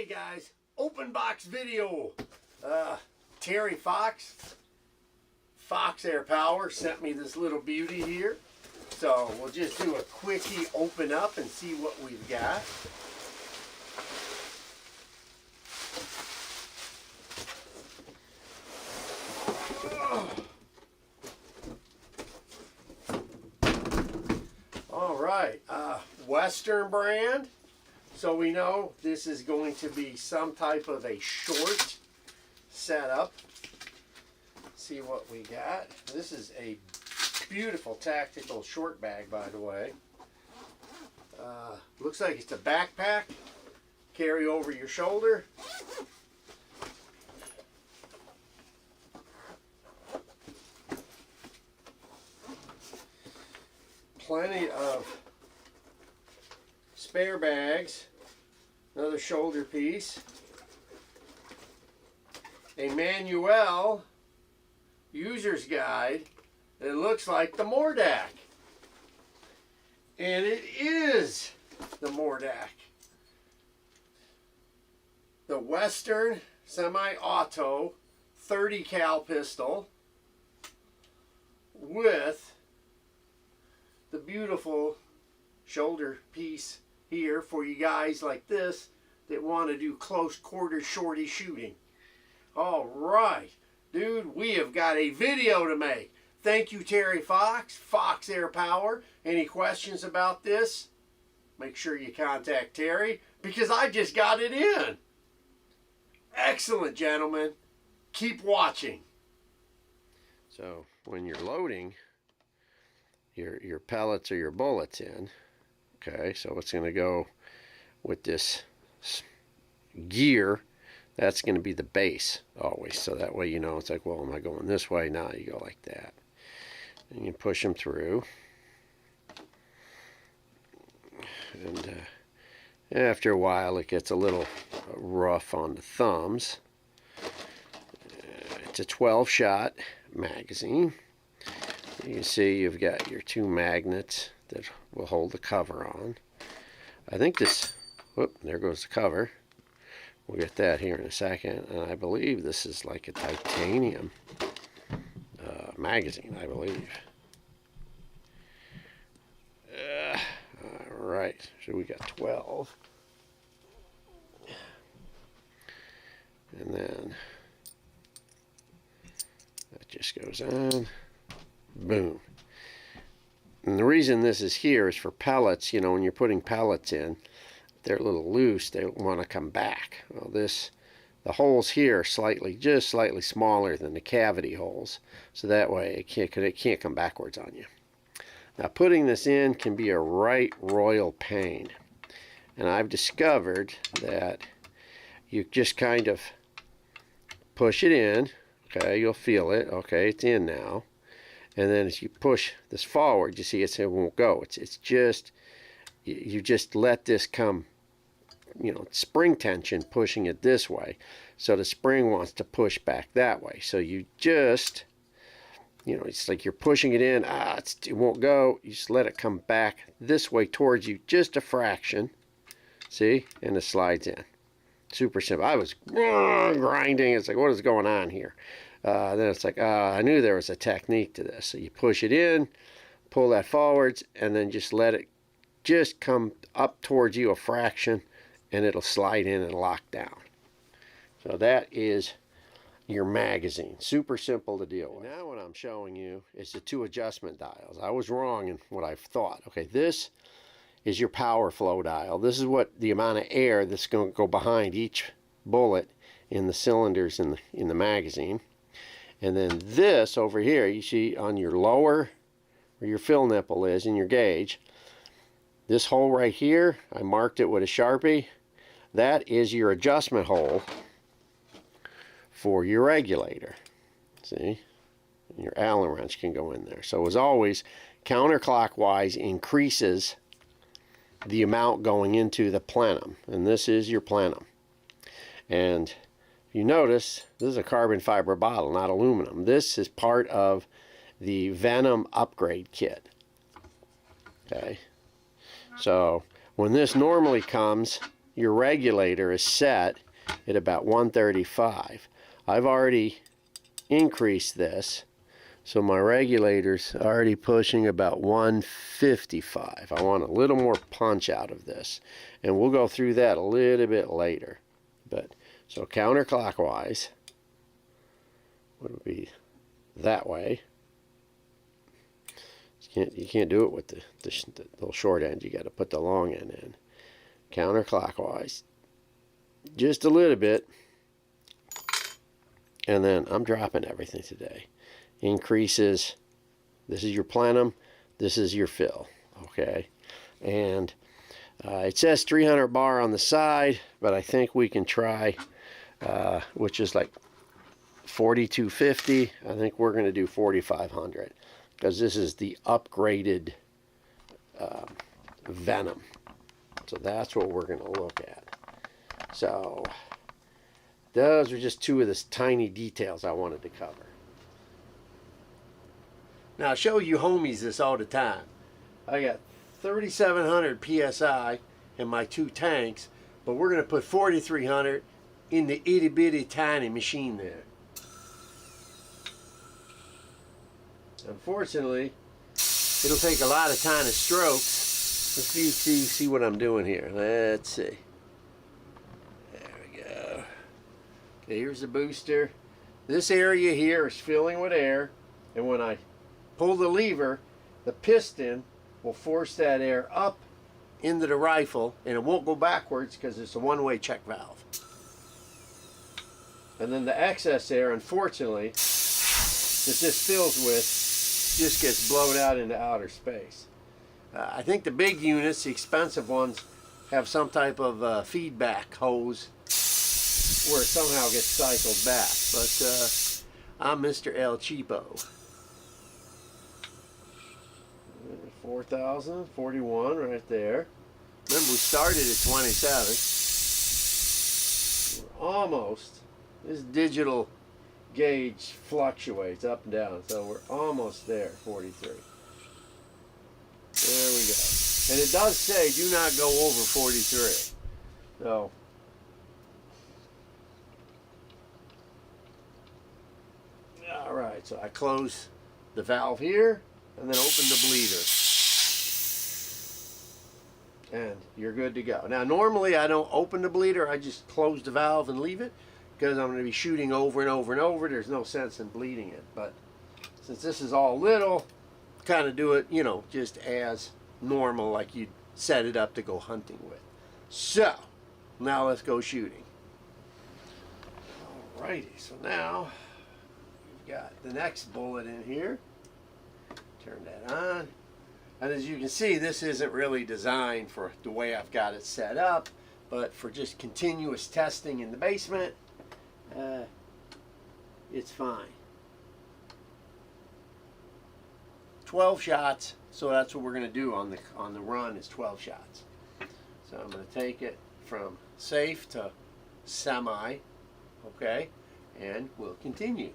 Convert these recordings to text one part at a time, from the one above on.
Hey guys, open box video. Terry Fox Air Power sent me this little beauty here. So we'll just do a quickie open up and see what we've got. All right, Western brand. So we know this is going to be some type of a short setup. See what we got. This is a beautiful tactical short bag, by the way. Looks like it's a backpack. Carry over your shoulder. Plenty of spare bags. Another shoulder piece. A manual user's guide. It looks like the Mordax. And it is the Mordax. The Western semi-auto 30 cal pistol with the beautiful shoulder piece here for you guys like this that want to do close quarter shorty shooting. All right, dude, we have got a video to make. Thank you, Terry Fox Air Power. Any questions about this? Make sure you contact Terry because I just got it in. Excellent, gentlemen. Keep watching. So when you're loading your pellets or your bullets in, okay, so it's going to go with this gear. That's going to be the base always. So that way you know it's like, well, am I going this way? Now you go like that. And you push them through. And after a while it gets a little rough on the thumbs. It's a 12-shot magazine. You can see you've got your two magnets that will hold the cover on. I think this, whoop, there goes the cover. We'll get that here in a second. And I believe this is like a titanium magazine, I believe. All right, so we got 12. And then that just goes on. Boom. And the reason this is here is for pellets. You know, when you're putting pellets in, they're a little loose, they want to come back. Well, the holes here are just slightly smaller than the cavity holes, so that way it can't come backwards on you. Now, putting this in can be a right royal pain, and I've discovered that you just kind of push it in. Okay, you'll feel it. Okay, it's in now. And then as you push this forward, you see it won't go. It's just, you just let this come, you know, spring tension pushing it this way. So the spring wants to push back that way. So you just, you know, it's like you're pushing it in. It won't go. You just let it come back this way towards you just a fraction. See? And it slides in. Super simple. I was grinding. It's like, what is going on here? Then it's like, I knew there was a technique to this. So you push it in, pull that forwards, and then just let it just come up towards you a fraction, and it'll slide in and lock down. So that is your magazine. Super simple to deal with. Now what I'm showing you is the two adjustment dials. I was wrong in what I thought. Okay, this is your power flow dial. This is what the amount of air that's going to go behind each bullet in the cylinders in the magazine. And then this over here, you see on your lower, where your fill nipple is in your gauge, this hole right here, I marked it with a Sharpie. That is your adjustment hole for your regulator. See? And your Allen wrench can go in there. So as always, counterclockwise increases the amount going into the plenum. And this is your plenum. And you notice this is a carbon fiber bottle, not aluminum. This is part of the Venom upgrade kit. Okay, so when this normally comes, your regulator is set at about 135. I've already increased this, so my regulator's already pushing about 155. I want a little more punch out of this, and we'll go through that a little bit later. But so counterclockwise would be that way. You can't do it with the little short end. You got to put the long end in. Counterclockwise, just a little bit, and then I'm dropping everything today. Increases. This is your plenum. This is your fill. Okay, and it says 300 bar on the side, but I think we can try, which is like 4250. I think we're going to do 4500 because this is the upgraded Venom. So that's what we're going to look at. So those are just two of the tiny details I wanted to cover. Now I show you homies this all the time. I got 3,700 PSI in my two tanks, but we're going to put 4,300 in the itty bitty tiny machine there. Unfortunately, it'll take a lot of tiny strokes. Let's see what I'm doing here. Let's see. There we go. Okay, here's the booster. This area here is filling with air, and when I pull the lever, the piston will force that air up into the rifle, and it won't go backwards because it's a one-way check valve. And then the excess air, unfortunately, that this fills with just gets blown out into outer space. I think the big units, the expensive ones, have some type of feedback hose where it somehow gets cycled back. But I'm Mr. El Cheapo. 4,000, 41 right there. Remember, we started at 27. We're almost. This digital gauge fluctuates up and down, so we're almost there. 43. There we go. And it does say do not go over 43. So all right, so I close the valve here and then open the bleeder, and you're good to go. Now normally I don't open the bleeder, I just close the valve and leave it, because I'm going to be shooting over and over and over. There's no sense in bleeding it. But since this is all little, kind of do it, you know, just as normal, like you'd set it up to go hunting with. So now let's go shooting. Alrighty, so now we've got the next bullet in here. Turn that on. And as you can see, this isn't really designed for the way I've got it set up, but for just continuous testing in the basement, it's fine. 12 shots, so that's what we're going to do on the run, is 12 shots. So I'm going to take it from safe to semi, okay, and we'll continue.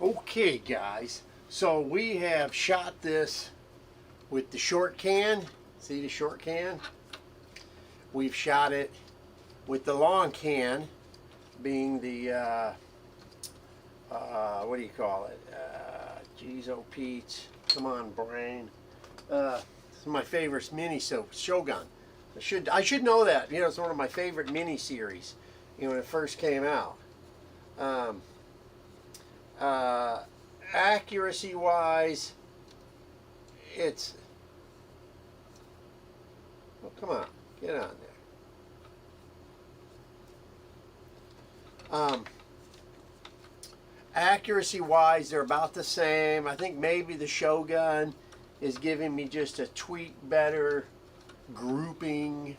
Okay guys, so we have shot this with the short can. See the short can? We've shot it with the long can, being the what do you call it? Geez, oh Pete, come on brain. This is my favorite mini Shogun. I should know that. You know, it's one of my favorite mini series. You know, when it first came out. Accuracy wise, it's, well, come on, get on there. Accuracy wise, they're about the same. I think maybe the Shogun is giving me just a tweak better grouping.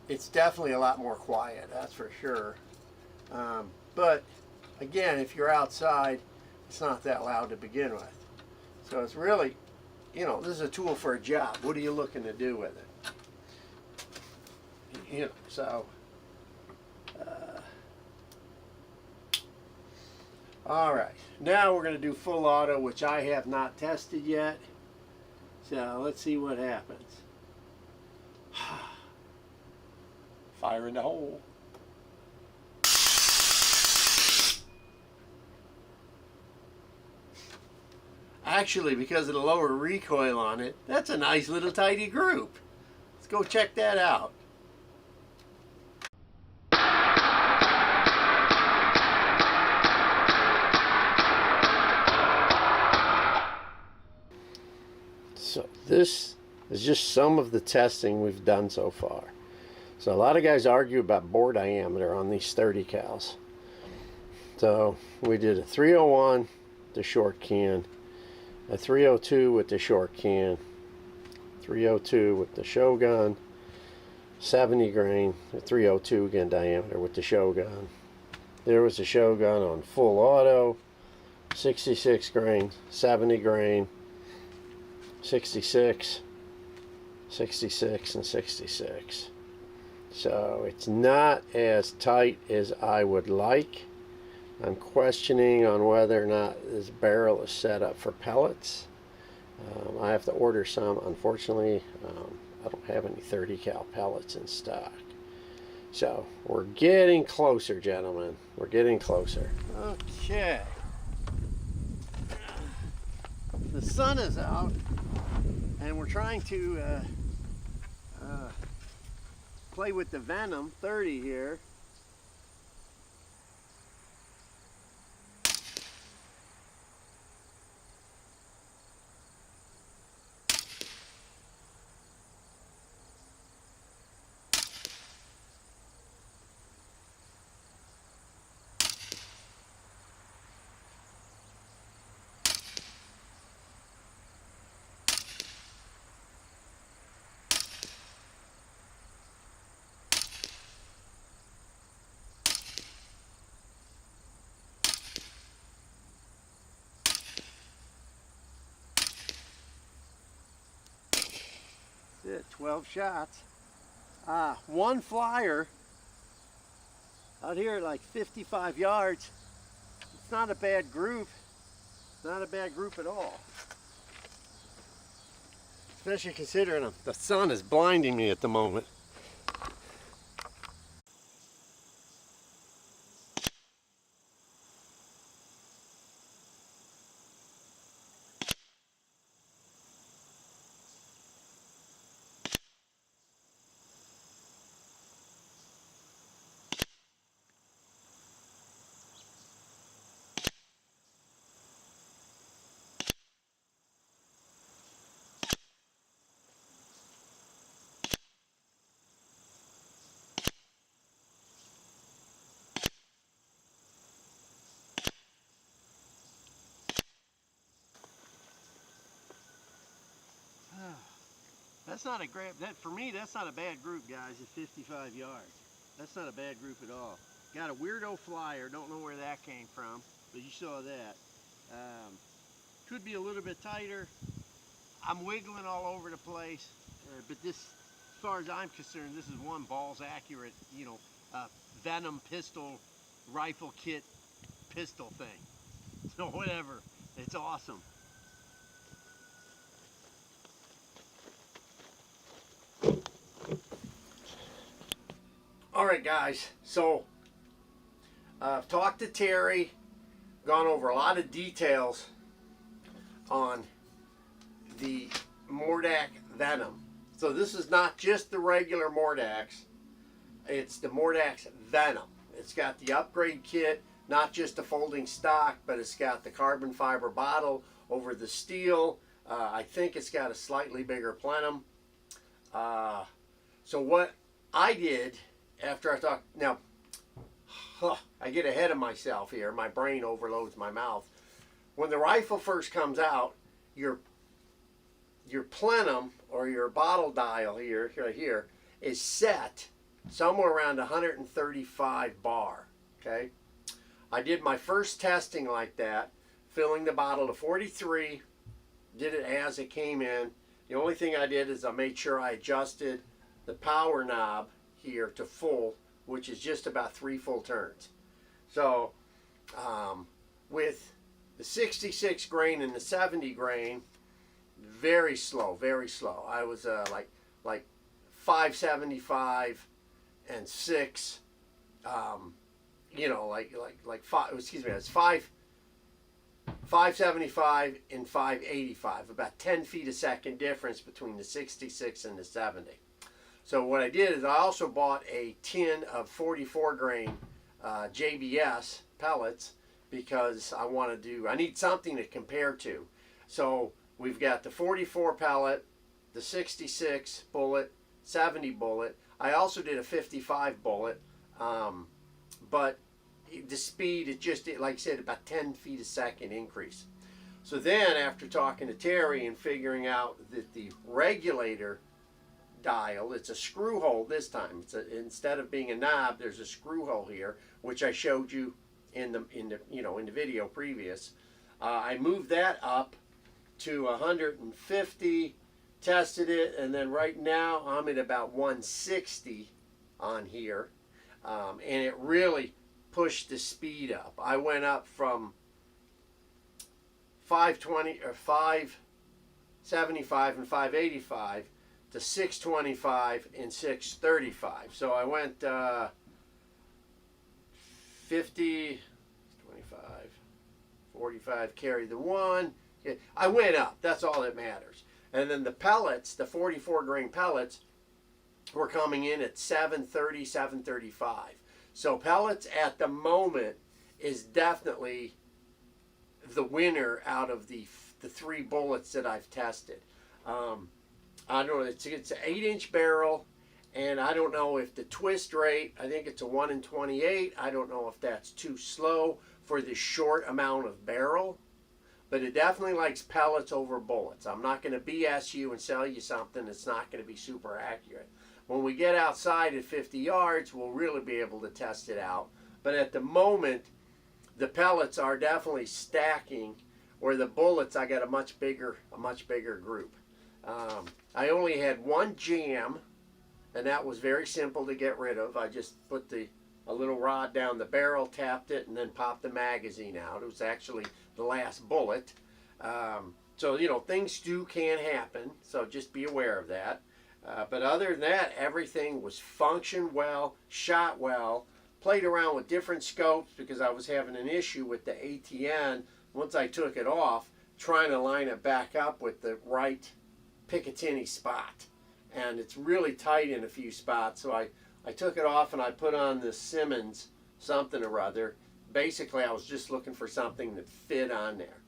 It's definitely a lot more quiet, that's for sure. But again, if you're outside, it's not that loud to begin with. So it's really, you know, this is a tool for a job. What are you looking to do with it? You know, so all right, now we're going to do full auto, which I have not tested yet. So let's see what happens. Fire in the hole. Actually, because of the lower recoil on it, that's a nice little tidy group. Let's go check that out. So this is just some of the testing we've done so far. So a lot of guys argue about bore diameter on these 30 cals. So we did a 301, the short can, a 302 with the short can, 302 with the Shogun, 70 grain, a 302 again diameter with the Shogun. There was a Shogun on full auto, 66 grain, 70 grain, 66, 66, and 66. So it's not as tight as I would like. I'm questioning on whether or not this barrel is set up for pellets. I have to order some. Unfortunately, I don't have any 30 cal pellets in stock. So we're getting closer, gentlemen. We're getting closer. Okay. The sun is out, and we're trying to play with the Venom 30 here. That's it, 12 shots. One flyer out here at like 55 yards. It's not a bad group. Not a bad group at all. Especially considering the sun is blinding me at the moment. That's not a great, for me, that's not a bad group, guys, at 55 yards. That's not a bad group at all. Got a weirdo flyer, don't know where that came from, but you saw that. Could be a little bit tighter. I'm wiggling all over the place, but this, as far as I'm concerned, this is one balls accurate, you know, Venom pistol, rifle kit pistol thing. So whatever, it's awesome. All right, guys, so I've talked to Terry, gone over a lot of details on the Mordax Venom. So this is not just the regular Mordax, it's the Mordax Venom. It's got the upgrade kit, not just the folding stock, but it's got the carbon fiber bottle over the steel. I think it's got a slightly bigger plenum. So what I did after I talked, now I get ahead of myself here, my brain overloads my mouth. When the rifle first comes out, your plenum or your bottle dial here, right here, is set somewhere around 135 bar, okay? I did my first testing like that, filling the bottle to 43, did it as it came in. The only thing I did is I made sure I adjusted the power knob here to full, which is just about 3 full turns. So with the 66 grain and the 70 grain, very slow, very slow. I was like 575 and 6, you know, like 5. Excuse me, it's 575 and 585. About 10 feet a second difference between the 66 and the 70. So what I did is I also bought a tin of 44 grain JBS pellets because I need something to compare to. So we've got the 44 pellet, the 66 bullet, 70 bullet. I also did a 55 bullet, but the speed, like I said, about 10 feet a second increase. So then after talking to Terry and figuring out that the regulator dial, it's a screw hole this time. Instead of being a knob, there's a screw hole here, which I showed you in the video previous. I moved that up to 150, tested it, and then right now I'm at about 160 on here, and it really pushed the speed up. I went up from 520 or 575 and 585 to 625 and 635. So I went 50, 25, 45, carry the 1. I went up. That's all that matters. And then the pellets, the 44 grain pellets, were coming in at 730, 735. So pellets at the moment is definitely the winner out of the 3 bullets that I've tested. I don't know, it's an 8-inch barrel, and I don't know if the twist rate, I think it's a 1 in 28. I don't know if that's too slow for the short amount of barrel, but it definitely likes pellets over bullets. I'm not going to BS you and sell you something that's not going to be super accurate. When we get outside at 50 yards, we'll really be able to test it out. But at the moment, the pellets are definitely stacking, where the bullets, I got a much bigger group. I only had 1 jam, and that was very simple to get rid of. I just put a little rod down the barrel, tapped it, and then popped the magazine out. It was actually the last bullet. So, you know, things can happen, so just be aware of that. But other than that, everything was functioned well, shot well, played around with different scopes because I was having an issue with the ATN once I took it off, trying to line it back up with the right Picatinny spot. And it's really tight in a few spots, so I took it off and I put on the Simmons something or other. Basically, I was just looking for something that fit on there.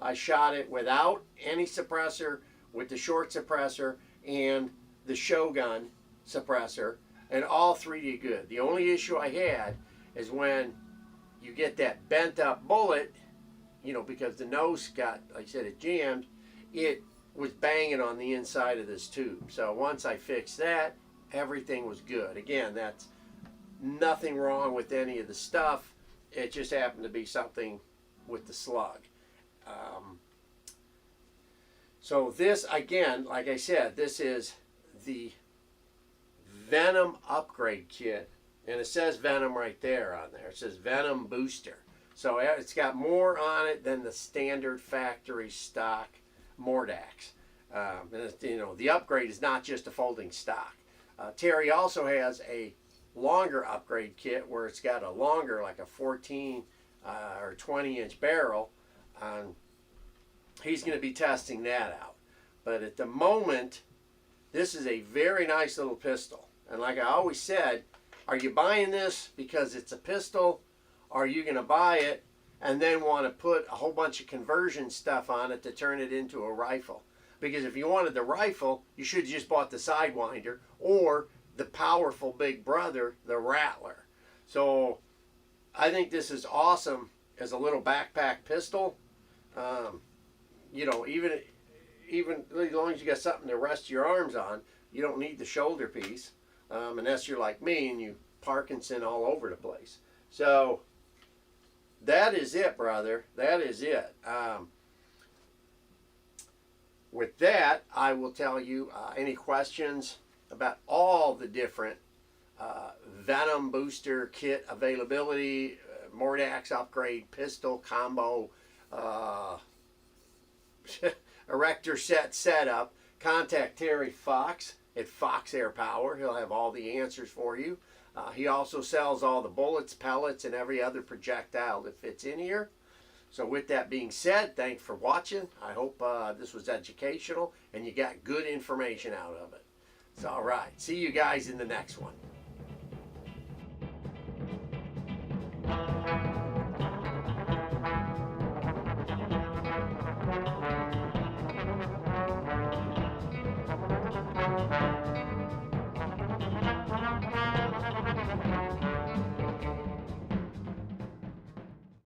I shot it without any suppressor, with the short suppressor and the Shogun suppressor, and all 3 did good. The only issue I had is when you get that bent up bullet, you know, because the nose got, like I said, it jammed, it was banging on the inside of this tube. So once I fixed that, everything was good. Again, that's nothing wrong with any of the stuff. It just happened to be something with the slug. So this, again, like I said, this is the Venom upgrade kit, and it says Venom right there on there. It says Venom Booster. So it's got more on it than the standard factory stock Mordax. And you know, the upgrade is not just a folding stock. Terry also has a longer upgrade kit where it's got a longer, like a 14 or 20-inch barrel. He's going to be testing that out. But at the moment, this is a very nice little pistol. And like I always said, are you buying this because it's a pistol? Or are you going to buy it and then want to put a whole bunch of conversion stuff on it to turn it into a rifle? Because if you wanted the rifle, you should have just bought the Sidewinder or the powerful big brother, the Rattler. So I think this is awesome as a little backpack pistol. You know, even as long as you got something to rest your arms on, you don't need the shoulder piece, unless you're like me and you Parkinson all over the place. So that is it, brother. That is it. With that, I will tell you any questions about all the different Venom booster kit availability, Mordax upgrade pistol combo, erector set setup, contact Terry Fox at Fox Air Power. He'll have all the answers for you. He also sells all the bullets, pellets, and every other projectile that fits in here. So with that being said, thanks for watching. I hope this was educational and you got good information out of it. It's all right. See you guys in the next one.